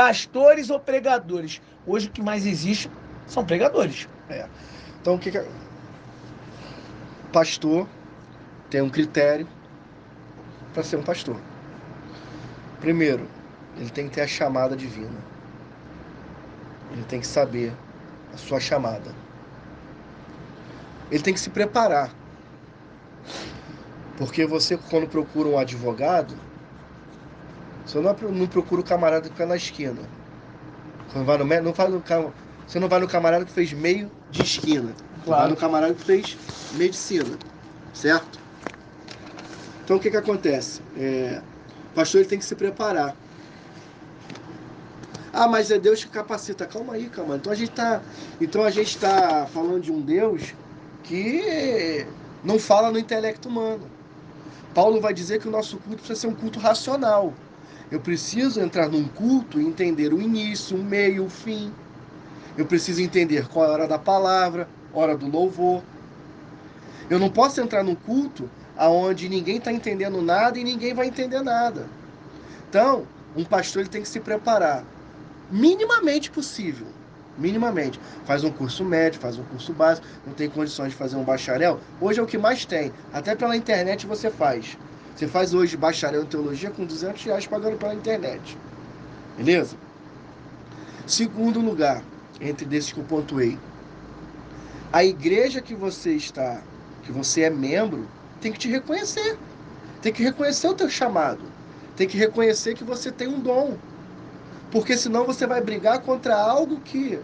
pastores ou pregadores? Hoje o que mais existe são pregadores. Então, o que é? Pastor tem um critério para ser um pastor. Primeiro, ele tem que ter a chamada divina. Ele tem que saber a sua chamada. Ele tem que se preparar. Porque você, quando procura um advogado, você não procura o camarada que fica na esquina. Quando vai no médico, você não vai no camarada que fez meio de esquina. Você vai no camarada que fez medicina. Certo? Então, o que acontece? O pastor ele tem que se preparar. Ah, mas é Deus que capacita. Calma aí, calma. Então a gente tá falando de um Deus que não fala no intelecto humano. Paulo vai dizer que o nosso culto precisa ser um culto racional. Eu preciso entrar num culto e entender o início, o meio, o fim. Eu preciso entender qual é a hora da palavra, hora do louvor. Eu não posso entrar num culto onde ninguém está entendendo nada e ninguém vai entender nada. Então, um pastor ele tem que se preparar minimamente possível. Minimamente. Faz um curso médio, faz um curso básico, não tem condições de fazer um bacharel. Hoje é o que mais tem. Até pela internet você faz. Você faz hoje bacharel em teologia com R$200 pagando pela internet. Beleza? Segundo lugar, entre desses que eu pontuei, a igreja que você está, que você é membro, tem que te reconhecer. Tem que reconhecer o teu chamado. Tem que reconhecer que você tem um dom. Porque senão você vai brigar contra algo que...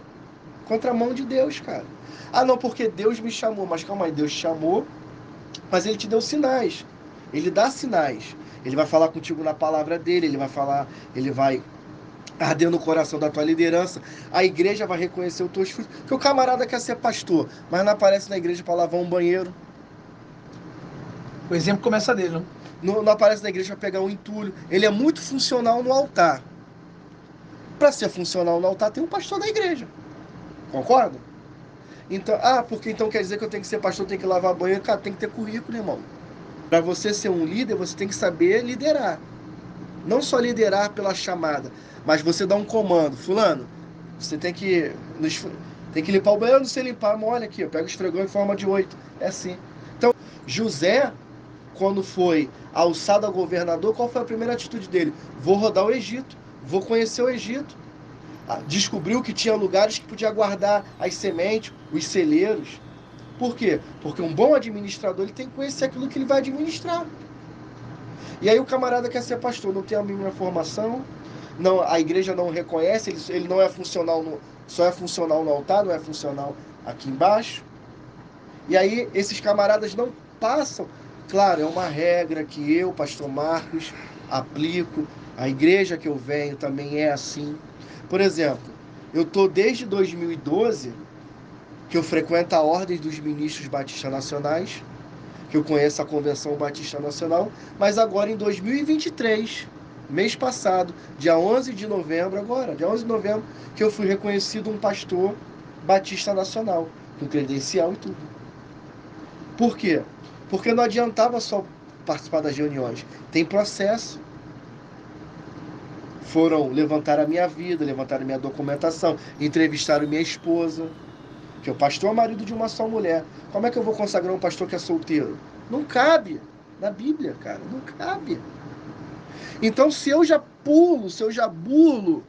contra a mão de Deus, cara. Ah, não, porque Deus me chamou. Mas calma aí, Deus te chamou, mas Ele te deu sinais. Ele dá sinais. Ele vai falar contigo na palavra dele, ele vai arder no coração da tua liderança. A igreja vai reconhecer os teus frutos. Porque o camarada quer ser pastor, mas não aparece na igreja para lavar um banheiro. O exemplo começa dele, não? Não aparece na igreja para pegar um entulho. Ele é muito funcional no altar. Para ser funcional no altar, tem um pastor da igreja. Concorda? Então, porque então quer dizer que eu tenho que ser pastor, tenho que lavar banheiro? Cara, tem que ter currículo, irmão. Para você ser um líder, você tem que saber liderar. Não só liderar pela chamada, mas você dar um comando. Fulano, você tem que limpar o banheiro, não sei limpar, mas olha aqui, eu pego o esfregão em forma de 8. É assim. Então, José, quando foi alçado a governador, qual foi a primeira atitude dele? Vou rodar o Egito, vou conhecer o Egito. Descobriu que tinha lugares que podia guardar as sementes, os celeiros. Por quê? Porque um bom administrador ele tem que conhecer aquilo que ele vai administrar. E aí o camarada quer ser pastor, não tem a mínima formação, não, a igreja não reconhece, ele não é funcional, só é funcional no altar, não é funcional aqui embaixo. E aí esses camaradas não passam. Claro, é uma regra que eu, pastor Marcos, aplico, a igreja que eu venho também é assim. Por exemplo, eu estou desde 2012 que eu frequento a Ordem dos Ministros Batistas Nacionais, que eu conheço a Convenção Batista Nacional, mas agora em 2023, mês passado, dia 11 de novembro, que eu fui reconhecido um pastor batista nacional, com credencial e tudo. Por quê? Porque não adiantava só participar das reuniões, tem processo. Foram levantar a minha vida, levantar a minha documentação, entrevistaram minha esposa, que é o pastor marido de uma só mulher. Como é que eu vou consagrar um pastor que é solteiro? Não cabe na Bíblia, cara, não cabe. Então, se eu já bulo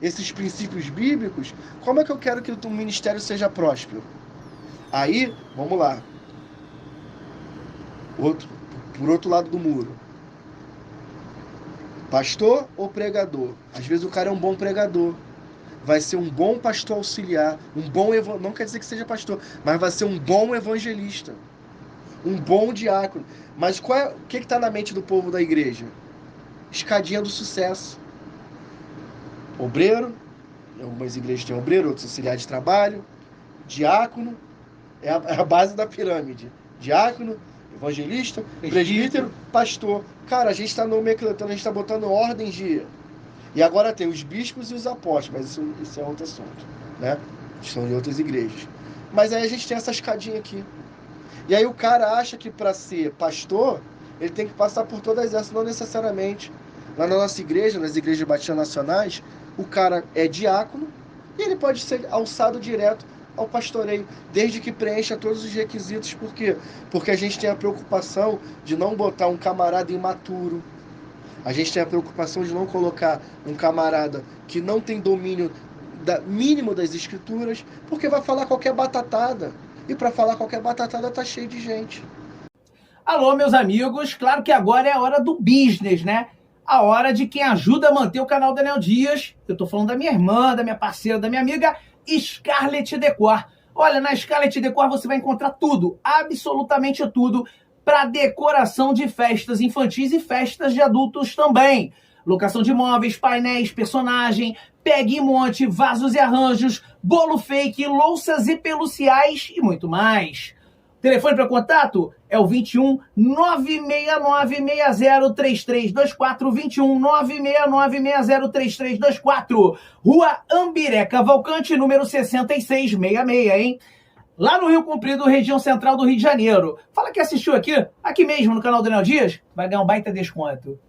esses princípios bíblicos, como é que eu quero que o ministério seja próspero? Aí, vamos lá. Por outro lado do muro. Pastor ou pregador? Às vezes o cara é um bom pregador. Vai ser um bom pastor auxiliar, não quer dizer que seja pastor, mas vai ser um bom evangelista, um bom diácono. Mas o que está na mente do povo da igreja? Escadinha do sucesso. Obreiro, algumas igrejas têm obreiro, outros auxiliar de trabalho, diácono, é a base da pirâmide. Diácono, evangelista, presbítero, pastor. Cara, a gente está nomenclatando, a gente está botando ordens de... E agora tem os bispos e os apóstolos, mas isso é outro assunto, né? São de outras igrejas. Mas aí a gente tem essa escadinha aqui. E aí o cara acha que para ser pastor, ele tem que passar por todas essas, não necessariamente. Lá na nossa igreja, nas igrejas batistas nacionais, o cara é diácono e ele pode ser alçado direto ao pastoreio, desde que preencha todos os requisitos. Por quê? Porque a gente tem a preocupação de não botar um camarada imaturo, a gente tem a preocupação de não colocar um camarada que não tem domínio mínimo das escrituras, porque vai falar qualquer batatada. E para falar qualquer batatada tá cheio de gente. Alô, meus amigos, claro que agora é a hora do business, né? A hora de quem ajuda a manter o canal Daniel Dias. Eu tô falando da minha irmã, da minha parceira, da minha amiga Scarlett Decor. Olha, na Scarlett Decor você vai encontrar tudo, absolutamente tudo, para decoração de festas infantis e festas de adultos também. Locação de móveis, painéis, personagem, pegue e monte, vasos e arranjos, bolo fake, louças e peluciais e muito mais. Telefone para contato é o 21 969 60 3324, 21 969 60 3324, Rua Ambiré Cavalcante, número 6666, hein? Lá no Rio Comprido, região central do Rio de Janeiro. Fala que assistiu aqui mesmo no canal Daniel Dias, vai ganhar um baita desconto.